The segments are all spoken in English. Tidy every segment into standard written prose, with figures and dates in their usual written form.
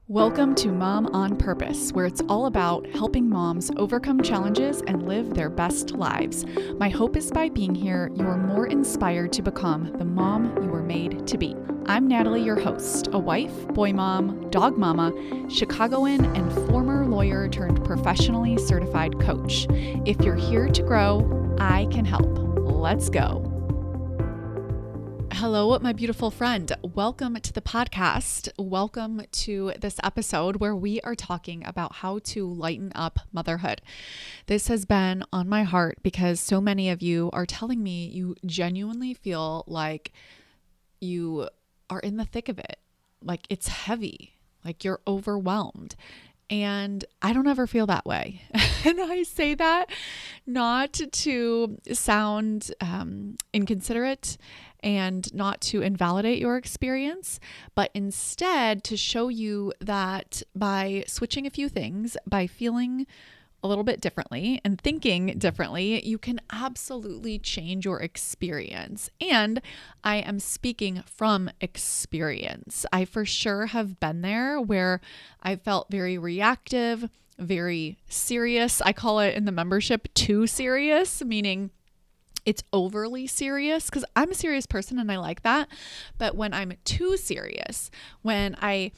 Welcome to Mom on Purpose, where it's all about helping moms overcome challenges and live their best lives. My hope is by being here, you are more inspired to become the mom you were made to be. I'm Natalie, your host, a wife, boy mom, dog mama, Chicagoan, and former lawyer turned professionally certified coach. If you're here to grow, I can help. Let's go. Hello, my beautiful friend. Welcome to the podcast. Welcome to this episode where we are talking about how to lighten up motherhood. This has been on my heart because so many of you are telling me you genuinely feel like you are in the thick of it, like it's heavy, like you're overwhelmed. And I don't ever feel that way. And I say that not to sound inconsiderate and not to invalidate your experience, but instead to show you that by switching a few things, by feeling a little bit differently and thinking differently, you can absolutely change your experience. And I am speaking from experience. I for sure have been there where I felt very reactive, very serious. I call it in the membership too serious, meaning it's overly serious because I'm a serious person and I like that. But when I'm too serious, when I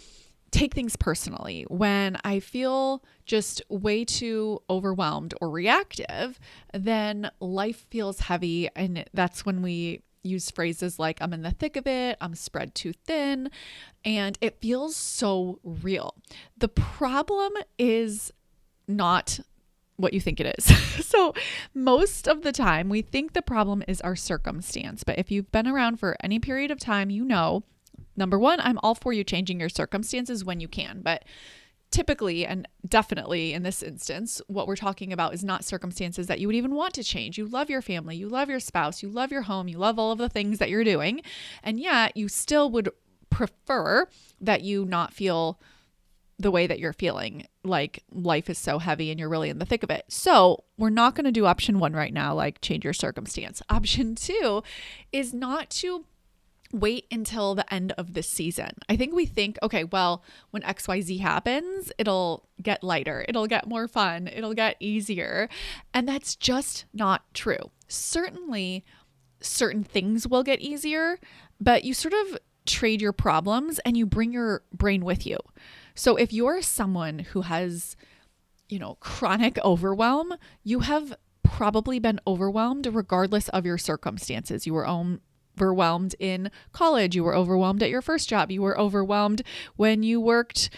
take things personally, when I feel just way too overwhelmed or reactive, then life feels heavy. And that's when we use phrases like, I'm in the thick of it, I'm spread too thin, and it feels so real. The problem is not what you think it is. So most of the time we think the problem is our circumstance. But if you've been around for any period of time, you know, number one, I'm all for you changing your circumstances when you can. But typically, and definitely in this instance, what we're talking about is not circumstances that you would even want to change. You love your family, you love your spouse, you love your home, you love all of the things that you're doing. And yet you still would prefer that you not feel the way that you're feeling, like life is so heavy and you're really in the thick of it. So we're not going to do option one right now, like change your circumstance. Option two is not to wait until the end of the season. I think we think, okay, well, when XYZ happens, it'll get lighter, it'll get more fun, it'll get easier. And that's just not true. Certainly, certain things will get easier, but you sort of trade your problems and you bring your brain with you. So if you're someone who has, chronic overwhelm, you have probably been overwhelmed regardless of your circumstances. You were overwhelmed in college. You were overwhelmed at your first job. You were overwhelmed when you worked,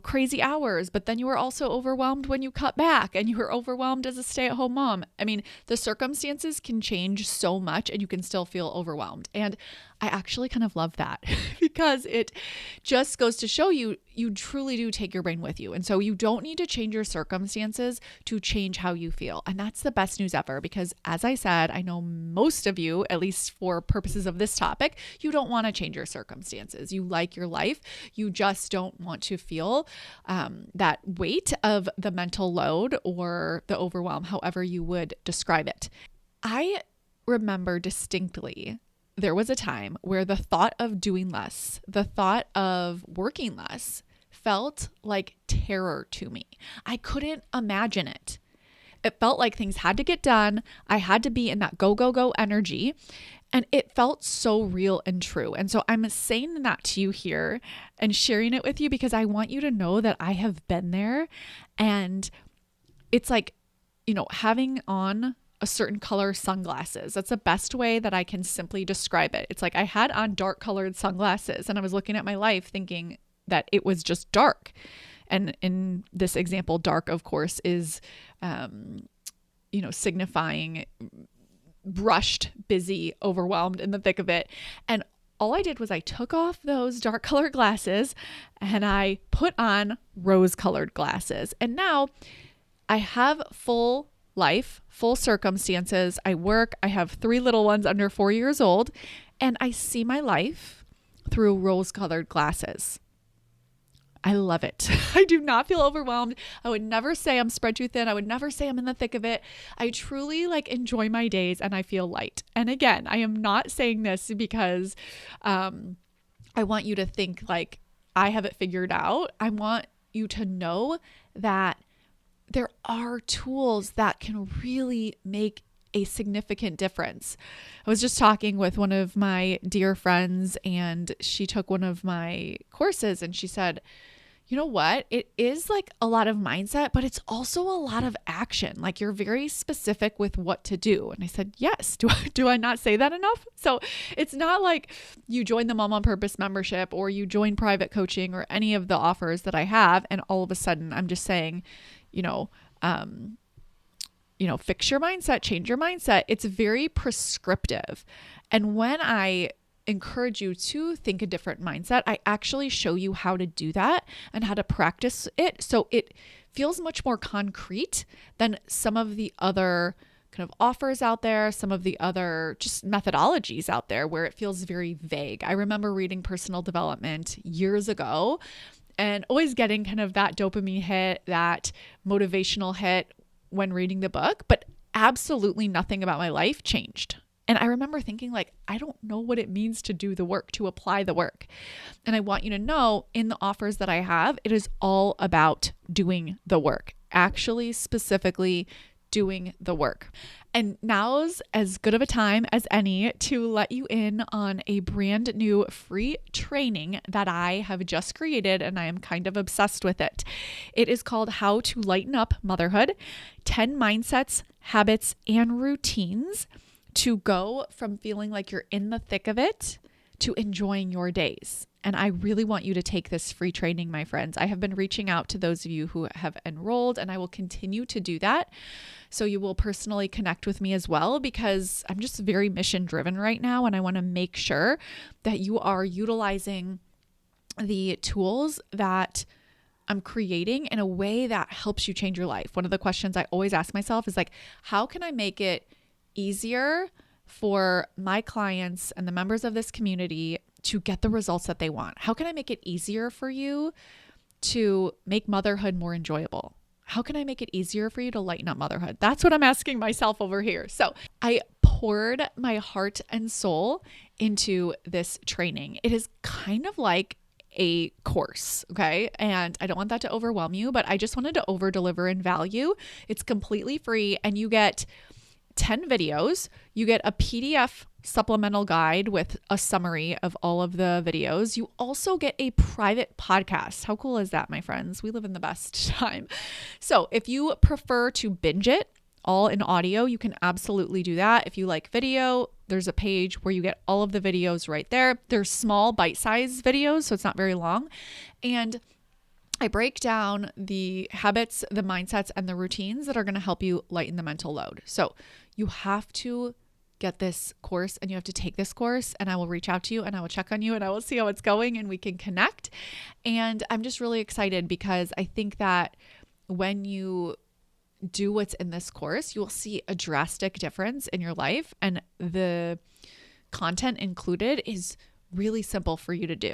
crazy hours, but then you were also overwhelmed when you cut back and you were overwhelmed as a stay-at-home mom. I mean, the circumstances can change so much and you can still feel overwhelmed. And I actually kind of love that because it just goes to show you truly do take your brain with you. And so you don't need to change your circumstances to change how you feel. And that's the best news ever because as I said, I know most of you, at least for purposes of this topic, you don't want to change your circumstances. You like your life. You just don't want to feel that weight of the mental load or the overwhelm, however you would describe it. I remember distinctly there was a time where the thought of doing less, the thought of working less felt like terror to me. I couldn't imagine it. It felt like things had to get done. I had to be in that go, go, go energy. And it felt so real and true. And so I'm saying that to you here and sharing it with you because I want you to know that I have been there. And it's like, having on a certain color sunglasses. That's the best way that I can simply describe it. It's like I had on dark colored sunglasses and I was looking at my life thinking that it was just dark. And in this example, dark, of course, is, signifying rushed, busy, overwhelmed, in the thick of it. And all I did was I took off those dark colored glasses and I put on rose colored glasses. And now I have full life, full circumstances. I work. I have 3 little ones under 4 years old, and I see my life through rose-colored glasses. I love it. I do not feel overwhelmed. I would never say I'm spread too thin. I would never say I'm in the thick of it. I truly enjoy my days and I feel light. And again, I am not saying this because I want you to think I have it figured out. I want you to know that there are tools that can really make a significant difference. I was just talking with one of my dear friends, and she took one of my courses, and she said, you know what? It is like a lot of mindset, but it's also a lot of action. Like you're very specific with what to do. And I said, yes. Do I not say that enough? So it's not like you join the Mom on Purpose membership or you join private coaching or any of the offers that I have. And all of a sudden I'm just saying, fix your mindset, change your mindset. It's very prescriptive. And when I encourage you to think a different mindset, I actually show you how to do that and how to practice it. So it feels much more concrete than some of the other kind of offers out there, some of the other just methodologies out there where it feels very vague. I remember reading personal development years ago and always getting kind of that dopamine hit, that motivational hit when reading the book, but absolutely nothing about my life changed. And I remember thinking like, I don't know what it means to do the work, to apply the work. And I want you to know in the offers that I have, it is all about doing the work, actually specifically doing the work. And now's as good of a time as any to let you in on a brand new free training that I have just created, and I am kind of obsessed with it. It is called How to Lighten Up Motherhood, 10 Mindsets, Habits, and Routines to go from feeling like you're in the thick of it to enjoying your days. And I really want you to take this free training, my friends. I have been reaching out to those of you who have enrolled, and I will continue to do that. So you will personally connect with me as well, because I'm just very mission driven right now. And I want to make sure that you are utilizing the tools that I'm creating in a way that helps you change your life. One of the questions I always ask myself is like, how can I make it easier for my clients and the members of this community to get the results that they want? How can I make it easier for you to make motherhood more enjoyable? How can I make it easier for you to lighten up motherhood? That's what I'm asking myself over here. So I poured my heart and soul into this training. It is kind of like a course, okay? And I don't want that to overwhelm you, but I just wanted to over deliver in value. It's completely free, and you get 10 videos. You get a PDF supplemental guide with a summary of all of the videos. You also get a private podcast. How cool is that, my friends? We live in the best time. So if you prefer to binge it all in audio, you can absolutely do that. If you like video, there's a page where you get all of the videos right there. They're small bite-sized videos, so it's not very long. And I break down the habits, the mindsets, and the routines that are going to help you lighten the mental load. So you have to get this course and you have to take this course, and I will reach out to you and I will check on you and I will see how it's going and we can connect. And I'm just really excited because I think that when you do what's in this course, you will see a drastic difference in your life, and the content included is really simple for you to do.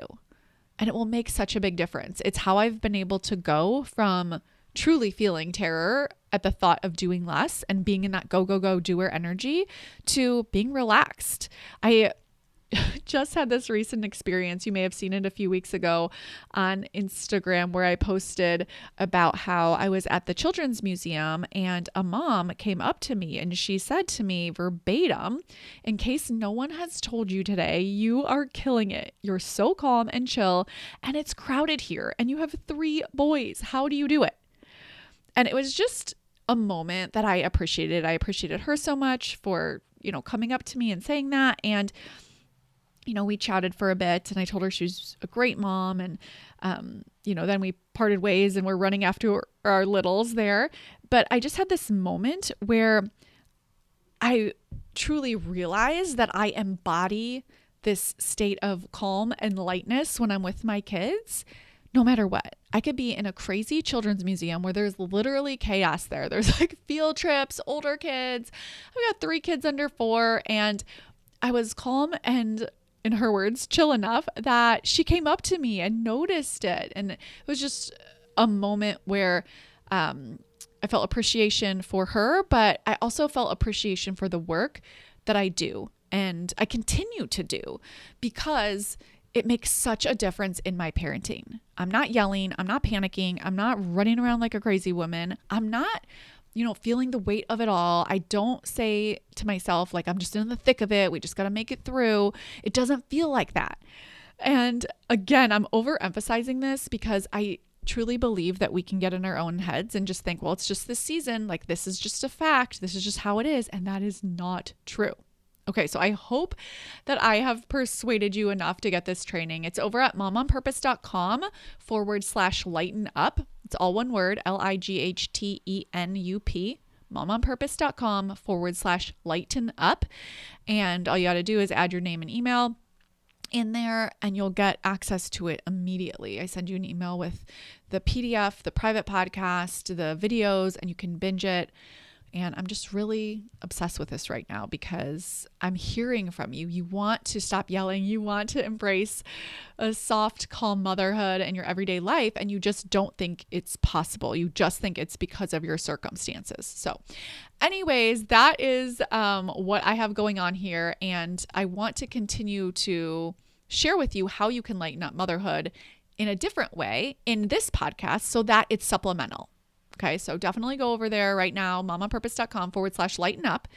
And it will make such a big difference. It's how I've been able to go from truly feeling terror at the thought of doing less and being in that go, go, go doer energy to being relaxed. I just had this recent experience. You may have seen it a few weeks ago on Instagram where I posted about how I was at the Children's Museum and a mom came up to me and she said to me verbatim, in case no one has told you today, you are killing it. You're so calm and chill, and it's crowded here and you have 3 boys. How do you do it? And it was just a moment that I appreciated. I appreciated her so much for, coming up to me and saying that. And we chatted for a bit and I told her she was a great mom. And, then we parted ways and we're running after our littles there. But I just had this moment where I truly realized that I embody this state of calm and lightness when I'm with my kids, no matter what. I could be in a crazy children's museum where there's literally chaos there. There's like field trips, older kids. I've got 3 kids under 4, and I was calm and, in her words, chill enough that she came up to me and noticed it. And it was just a moment where I felt appreciation for her, but I also felt appreciation for the work that I do and I continue to do, because it makes such a difference in my parenting. I'm not yelling. I'm not panicking. I'm not running around like a crazy woman. I'm not, feeling the weight of it all. I don't say to myself, like, I'm just in the thick of it. We just got to make it through. It doesn't feel like that. And again, I'm overemphasizing this because I truly believe that we can get in our own heads and just think, well, it's just this season. Like, this is just a fact. This is just how it is. And that is not true. Okay, so I hope that I have persuaded you enough to get this training. It's over at momonpurpose.com/lighten up. It's all one word, LIGHTENUP, momonpurpose.com/lighten up. And all you got to do is add your name and email in there and you'll get access to it immediately. I send you an email with the PDF, the private podcast, the videos, and you can binge it. And I'm just really obsessed with this right now because I'm hearing from you. You want to stop yelling. You want to embrace a soft, calm motherhood in your everyday life. And you just don't think it's possible. You just think it's because of your circumstances. So anyways, that is what I have going on here. And I want to continue to share with you how you can lighten up motherhood in a different way in this podcast so that it's supplemental. Okay, so definitely go over there right now, momonpurpose.com/lighten up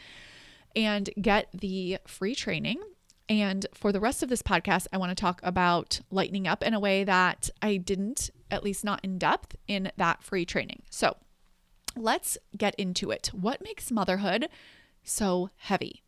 and get the free training. And for the rest of this podcast, I want to talk about lightening up in a way that I didn't, at least not in depth, in that free training. So let's get into it. What makes motherhood so heavy?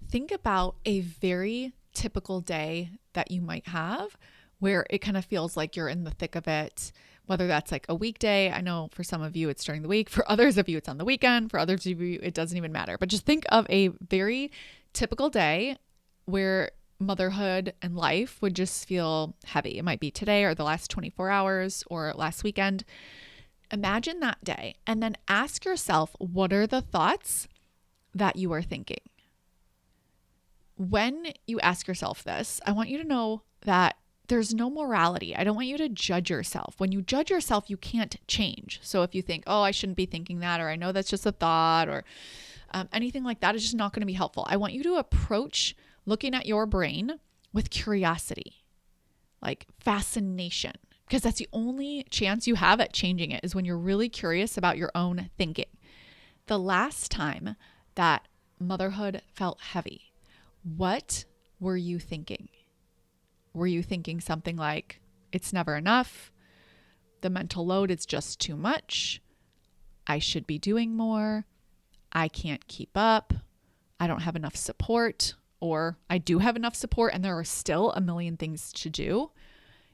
Think about a very typical day that you might have where it kind of feels like you're in the thick of it. Whether that's like a weekday, I know for some of you it's during the week, for others of you it's on the weekend, for others of you it doesn't even matter. But just think of a very typical day where motherhood and life would just feel heavy. It might be today or the last 24 hours or last weekend. Imagine that day and then ask yourself, what are the thoughts that you are thinking? When you ask yourself this, I want you to know that there's no morality. I don't want you to judge yourself. When you judge yourself, you can't change. So if you think, oh, I shouldn't be thinking that, or I know that's just a thought, or anything like that is just not going to be helpful. I want you to approach looking at your brain with curiosity, like fascination, because that's the only chance you have at changing it is when you're really curious about your own thinking. The last time that motherhood felt heavy, what were you thinking? Were you thinking something like, it's never enough, the mental load is just too much, I should be doing more, I can't keep up, I don't have enough support, or I do have enough support and there are still a million things to do,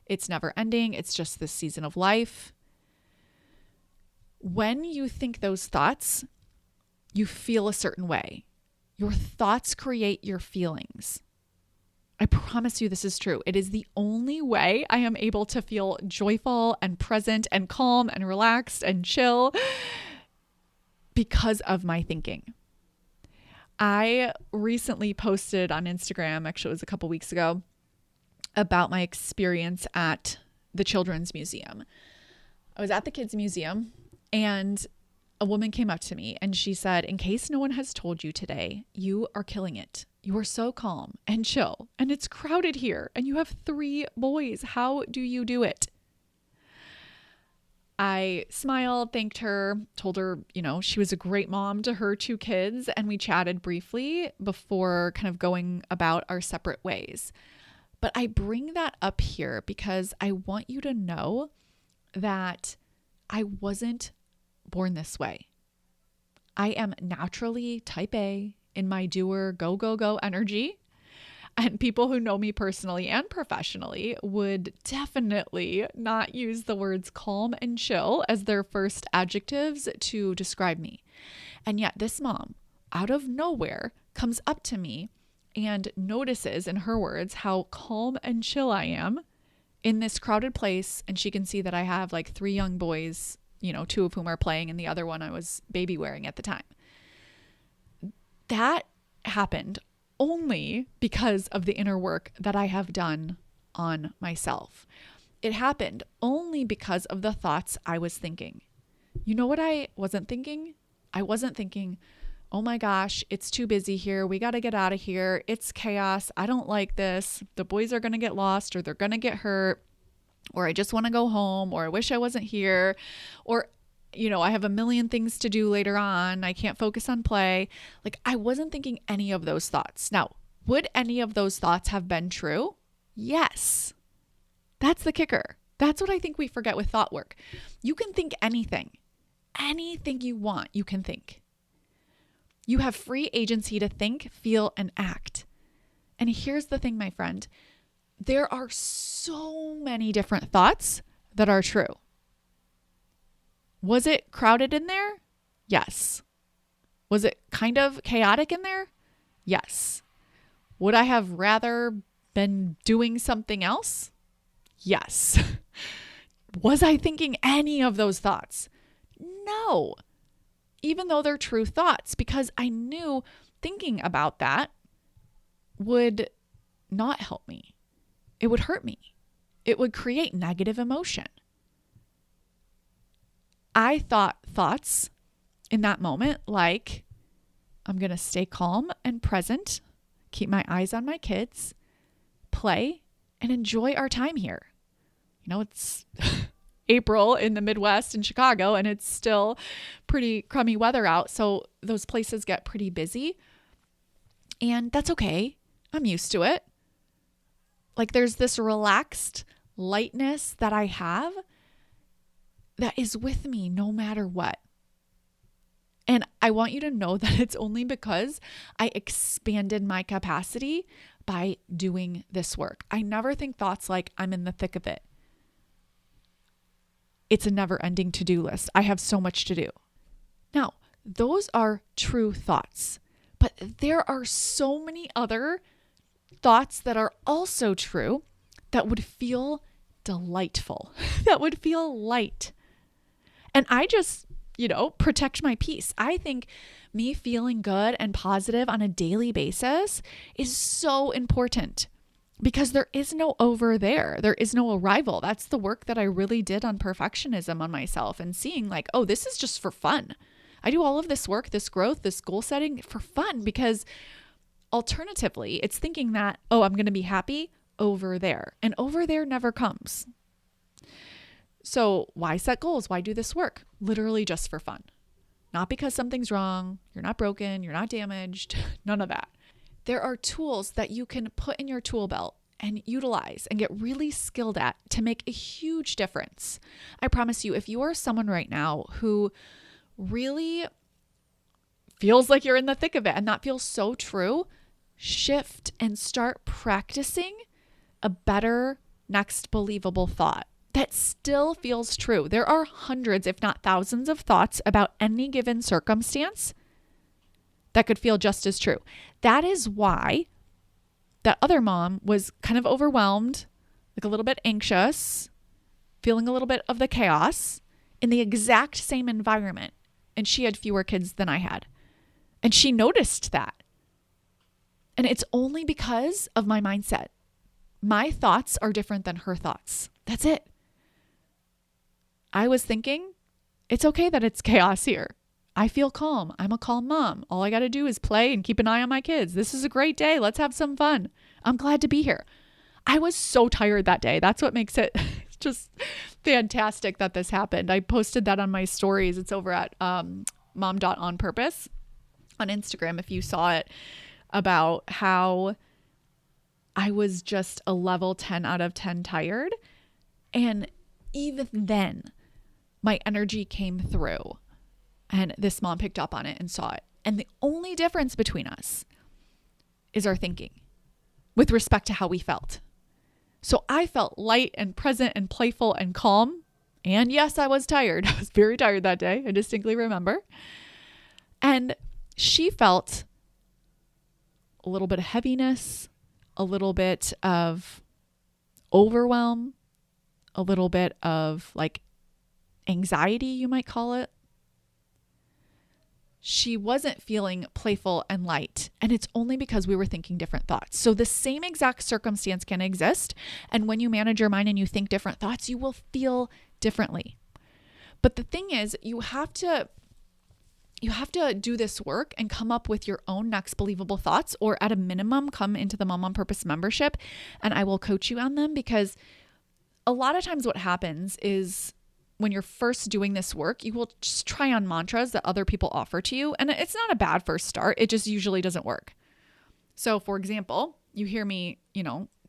it's never ending, it's just this season of life? When you think those thoughts, you feel a certain way. Your thoughts create your feelings. I promise you this is true. It is the only way I am able to feel joyful and present and calm and relaxed and chill because of my thinking. I recently posted on Instagram, actually it was a couple weeks ago, about my experience at the Children's Museum. I was at the Kids Museum and a woman came up to me and she said, in case no one has told you today, you are killing it. You are so calm and chill and it's crowded here and you have 3 boys. How do you do it? I smiled, thanked her, told her, she was a great mom to her 2 kids. And we chatted briefly before kind of going about our separate ways. But I bring that up here because I want you to know that I wasn't born this way. I am naturally type A in my doer, go, go, go energy. And people who know me personally and professionally would definitely not use the words calm and chill as their first adjectives to describe me. And yet this mom, out of nowhere, comes up to me and notices, in her words, how calm and chill I am in this crowded place. And she can see that I have like 3 young boys, 2 of whom are playing and the other one I was baby wearing at the time. That happened only because of the inner work that I have done on myself. It happened only because of the thoughts I was thinking. You know what I wasn't thinking? I wasn't thinking, oh my gosh, it's too busy here. We got to get out of here. It's chaos. I don't like this. The boys are going to get lost or they're going to get hurt, or I just want to go home, or I wish I wasn't here, or, I have a million things to do later on. I can't focus on play. Like, I wasn't thinking any of those thoughts. Now, would any of those thoughts have been true? Yes. That's the kicker. That's what I think we forget with thought work. You can think anything you want, you can think. You have free agency to think, feel, and act. And here's the thing, my friend. There are so many different thoughts that are true. Was it crowded in there? Yes. Was it kind of chaotic in there? Yes. Would I have rather been doing something else? Yes. Was I thinking any of those thoughts? No. Even though they're true thoughts, because I knew thinking about that would not help me. It would hurt me. It would create negative emotion. I thought thoughts in that moment like, I'm going to stay calm and present, keep my eyes on my kids, play, and enjoy our time here. It's April in the Midwest in Chicago, and it's still pretty crummy weather out. So those places get pretty busy, and that's okay. I'm used to it. Like, there's this relaxed lightness that I have that is with me no matter what. And I want you to know that it's only because I expanded my capacity by doing this work. I never think thoughts like I'm in the thick of it. It's a never-ending to-do list. I have so much to do. Now, those are true thoughts, but there are so many other thoughts that are also true that would feel delightful, that would feel light. And I just, protect my peace. I think me feeling good and positive on a daily basis is so important. Because there is no over there. There is no arrival. That's the work that I really did on perfectionism on myself and seeing like, oh, this is just for fun. I do all of this work, this growth, this goal setting for fun, because alternatively, it's thinking that, oh, I'm going to be happy over there. And over there never comes. So why set goals? Why do this work? Literally just for fun. Not because something's wrong. You're not broken. You're not damaged. None of that. There are tools that you can put in your tool belt and utilize and get really skilled at to make a huge difference. I promise you, if you are someone right now who really feels like you're in the thick of it and that feels so true, shift and start practicing a better next believable thought that still feels true. There are hundreds, if not thousands, of thoughts about any given circumstance that could feel just as true. That is why that other mom was kind of overwhelmed, like a little bit anxious, feeling a little bit of the chaos in the exact same environment. And she had fewer kids than I had. And she noticed that. And it's only because of my mindset. My thoughts are different than her thoughts. That's it. I was thinking, it's okay that it's chaos here. I feel calm. I'm a calm mom. All I got to do is play and keep an eye on my kids. This is a great day. Let's have some fun. I'm glad to be here. I was so tired that day. That's what makes it just fantastic that this happened. I posted that on my stories. It's over at mom.onpurpose on Instagram if you saw it, about how I was just a level 10 out of 10 tired. And even then, my energy came through. And this mom picked up on it and saw it. And the only difference between us is our thinking with respect to how we felt. So I felt light and present and playful and calm. And yes, I was tired. I was very tired that day. I distinctly remember. And she felt a little bit of heaviness, a little bit of overwhelm, a little bit of like anxiety, you might call it. She wasn't feeling playful and light. And it's only because we were thinking different thoughts. So the same exact circumstance can exist. And when you manage your mind and you think different thoughts, you will feel differently. But the thing is, you have to you have to do this work and come up with your own next believable thoughts, or at a minimum, come into the Mom on Purpose membership and I will coach you on them. Because a lot of times what happens is when you're first doing this work, you will just try on mantras that other people offer to you. And it's not a bad first start. It just usually doesn't work. So for example, you hear me,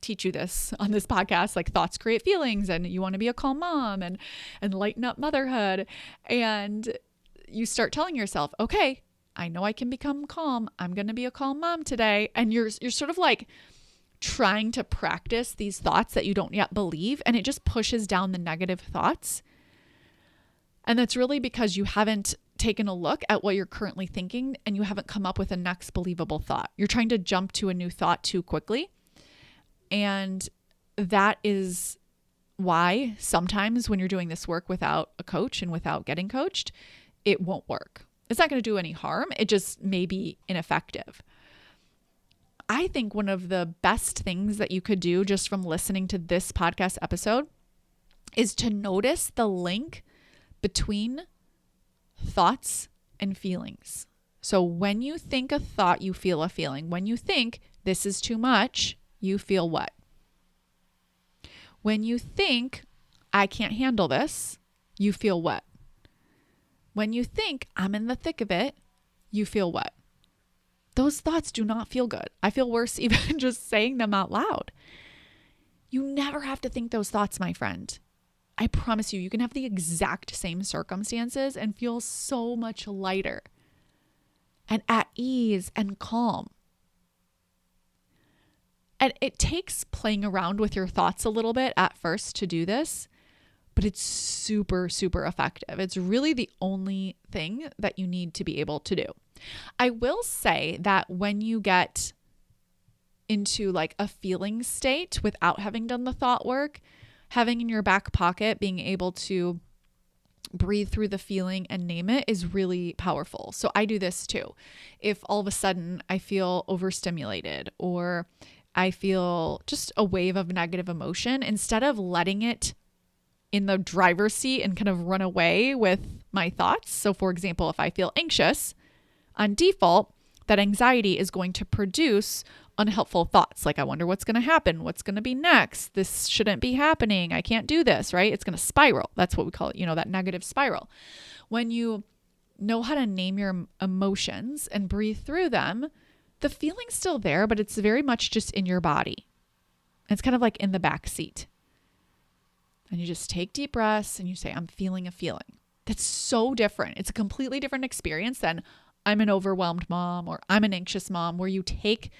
teach you this on this podcast, like thoughts create feelings, and you want to be a calm mom and lighten up motherhood. And you start telling yourself, okay, I know I can become calm. I'm going to be a calm mom today. And you're sort of like trying to practice these thoughts that you don't yet believe. And it just pushes down the negative thoughts. And that's really because you haven't taken a look at what you're currently thinking and you haven't come up with a next believable thought. You're trying to jump to a new thought too quickly. And that is why sometimes when you're doing this work without a coach and without getting coached, it won't work. It's not going to do any harm. It just may be ineffective. I think one of the best things that you could do just from listening to this podcast episode is to notice the link between thoughts and feelings. So when you think a thought, you feel a feeling. When you think this is too much, you feel what? When you think I can't handle this, you feel what? When you think I'm in the thick of it, you feel what? Those thoughts do not feel good. I feel worse even just saying them out loud. You never have to think those thoughts, my friend. I promise you, you can have the exact same circumstances and feel so much lighter and at ease and calm. And it takes playing around with your thoughts a little bit at first to do this, but it's super, super effective. It's really the only thing that you need to be able to do. I will say that when you get into like a feeling state without having done the thought work, having in your back pocket, being able to breathe through the feeling and name it is really powerful. So I do this too. If all of a sudden I feel overstimulated or I feel just a wave of negative emotion, instead of letting it in the driver's seat and kind of run away with my thoughts. So for example, if I feel anxious, on default, that anxiety is going to produce unhelpful thoughts. Like, I wonder what's going to happen. What's going to be next? This shouldn't be happening. I can't do this, right? It's going to spiral. That's what we call it, that negative spiral. When you know how to name your emotions and breathe through them, the feeling's still there, but it's very much just in your body. It's kind of like in the back seat. And you just take deep breaths and you say, I'm feeling a feeling. That's so different. It's a completely different experience than I'm an overwhelmed mom or I'm an anxious mom, where you take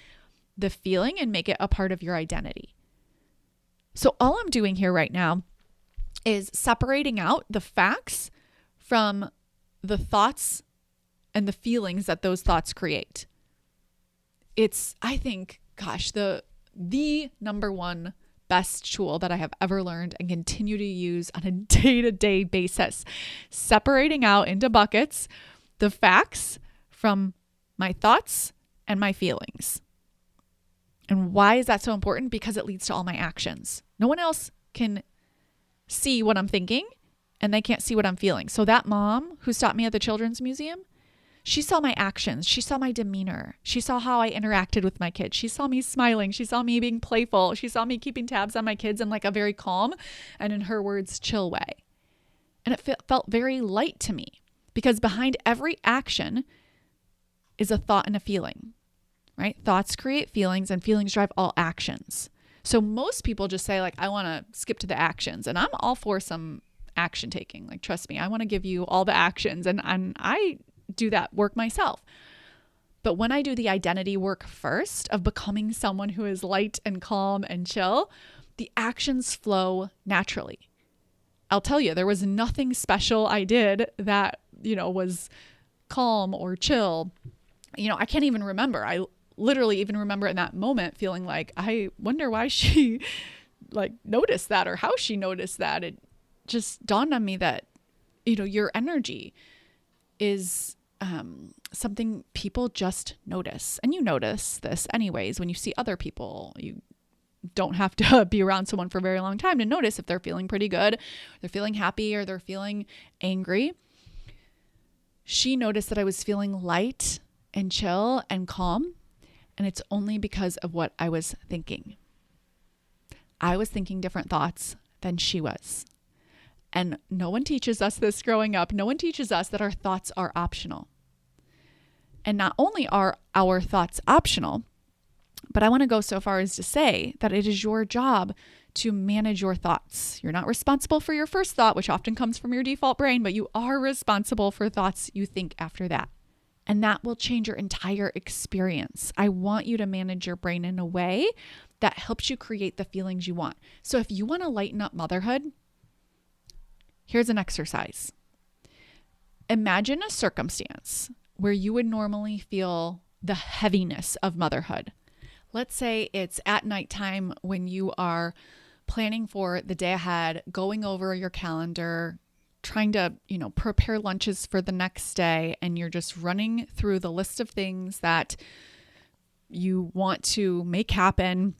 the feeling and make it a part of your identity. So all I'm doing here right now is separating out the facts from the thoughts and the feelings that those thoughts create. It's, I think, the number one best tool that I have ever learned and continue to use on a day-to-day basis. Separating out into buckets the facts from my thoughts and my feelings. And why is that so important? Because it leads to all my actions. No one else can see what I'm thinking and they can't see what I'm feeling. So that mom who stopped me at the Children's Museum, she saw my actions. She saw my demeanor. She saw how I interacted with my kids. She saw me smiling. She saw me being playful. She saw me keeping tabs on my kids in like a very calm and, in her words, chill way. And it felt very light to me, because behind every action is a thought and a feeling, right? Thoughts create feelings and feelings drive all actions. So most people just say like, I want to skip to the actions, and I'm all for some action taking. Like, trust me, I want to give you all the actions, and I do that work myself. But when I do the identity work first of becoming someone who is light and calm and chill, the actions flow naturally. I'll tell you, there was nothing special I did that, was calm or chill. I can't even remember. I literally even remember in that moment feeling like, I wonder why she noticed that, or how she noticed that. It just dawned on me that, your energy is something people just notice. And you notice this anyways when you see other people. You don't have to be around someone for a very long time to notice if they're feeling pretty good, they're feeling happy, or they're feeling angry. She noticed that I was feeling light and chill and calm, and it's only because of what I was thinking. I was thinking different thoughts than she was. And no one teaches us this growing up. No one teaches us that our thoughts are optional. And not only are our thoughts optional, but I want to go so far as to say that it is your job to manage your thoughts. You're not responsible for your first thought, which often comes from your default brain, but you are responsible for thoughts you think after that. And that will change your entire experience. I want you to manage your brain in a way that helps you create the feelings you want. So if you want to lighten up motherhood, here's an exercise. Imagine a circumstance where you would normally feel the heaviness of motherhood. Let's say it's at nighttime when you are planning for the day ahead, going over your calendar, trying to, prepare lunches for the next day, and you're just running through the list of things that you want to make happen.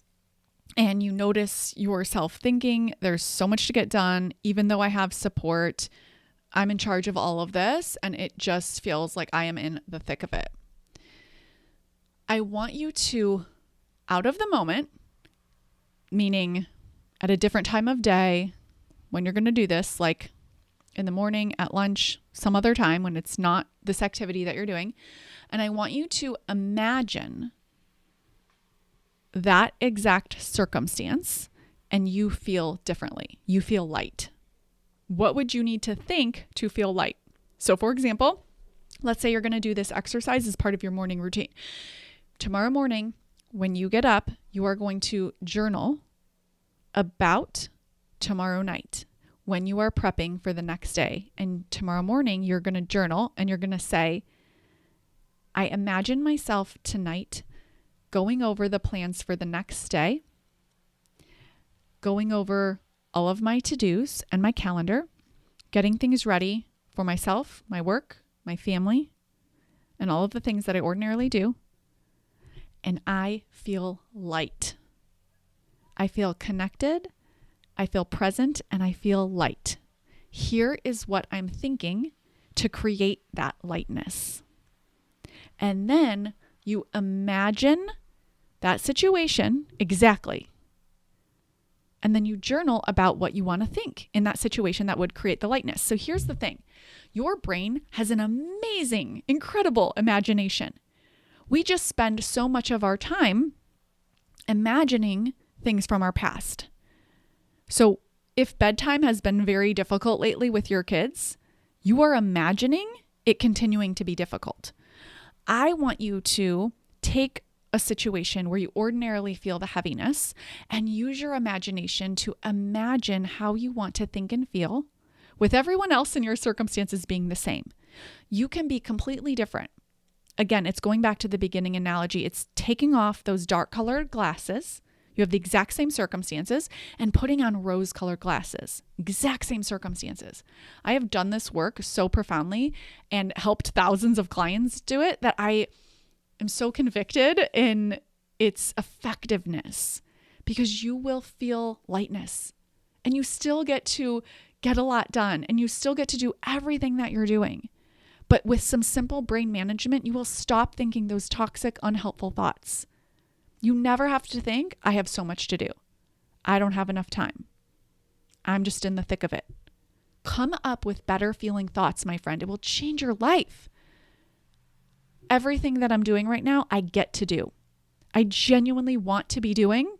And you notice yourself thinking, there's so much to get done, even though I have support. I'm in charge of all of this, and it just feels like I am in the thick of it. I want you to, out of the moment, meaning at a different time of day, when you're going to do this, like in the morning, at lunch, some other time when it's not this activity that you're doing, and I want you to imagine that exact circumstance and you feel differently. You feel light. What would you need to think to feel light? So for example, let's say you're going to do this exercise as part of your morning routine. Tomorrow morning, when you get up, you are going to journal about tomorrow night when you are prepping for the next day. And tomorrow morning, you're going to journal and you're going to say, I imagine myself tonight going over the plans for the next day, going over all of my to-dos and my calendar, getting things ready for myself, my work, my family, and all of the things that I ordinarily do. And I feel light. I feel connected, I feel present, and I feel light. Here is what I'm thinking to create that lightness. And then you imagine that situation exactly. And then you journal about what you want to think in that situation that would create the lightness. So here's the thing. Your brain has an amazing, incredible imagination. We just spend so much of our time imagining things from our past. So if bedtime has been very difficult lately with your kids, you are imagining it continuing to be difficult. I want you to take a situation where you ordinarily feel the heaviness and use your imagination to imagine how you want to think and feel with everyone else in your circumstances being the same. You can be completely different. Again, it's going back to the beginning analogy. It's taking off those dark colored glasses. You have the exact same circumstances and putting on rose colored glasses, exact same circumstances. I have done this work so profoundly and helped thousands of clients do it that I am so convicted in its effectiveness, because you will feel lightness and you still get to get a lot done and you still get to do everything that you're doing. But with some simple brain management, you will stop thinking those toxic, unhelpful thoughts. You never have to think, I have so much to do. I don't have enough time. I'm just in the thick of it. Come up with better feeling thoughts, my friend. It will change your life. Everything that I'm doing right now, I get to do. I genuinely want to be doing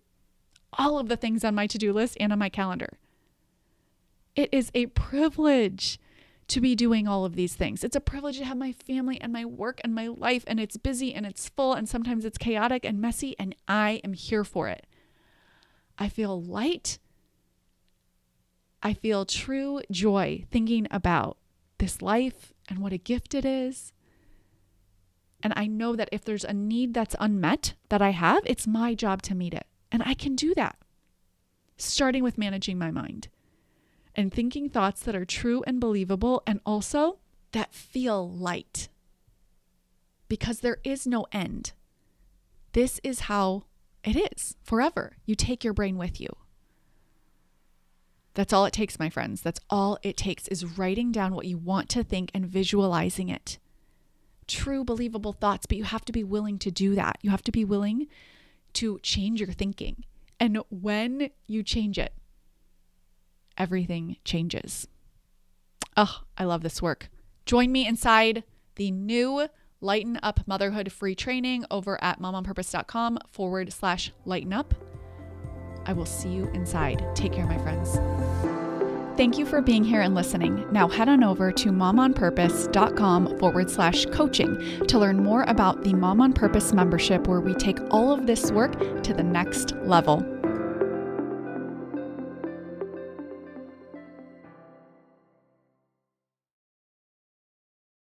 all of the things on my to-do list and on my calendar. It is a privilege to be doing all of these things. It's a privilege to have my family and my work and my life, and it's busy and it's full and sometimes it's chaotic and messy, and I am here for it. I feel light. I feel true joy thinking about this life and what a gift it is. And I know that if there's a need that's unmet that I have, it's my job to meet it. And I can do that, starting with managing my mind and thinking thoughts that are true and believable, and also that feel light, because there is no end. This is how it is forever. You take your brain with you. That's all it takes, my friends. That's all it takes is writing down what you want to think and visualizing it. True, believable thoughts, but you have to be willing to do that. You have to be willing to change your thinking. And when you change it, everything changes. Oh, I love this work. Join me inside the new Lighten Up Motherhood free training over at momonpurpose.com/lighten up. I will see you inside. Take care, my friends. Thank you for being here and listening. Now head on over to momonpurpose.com/coaching to learn more about the Mom on Purpose membership, where we take all of this work to the next level.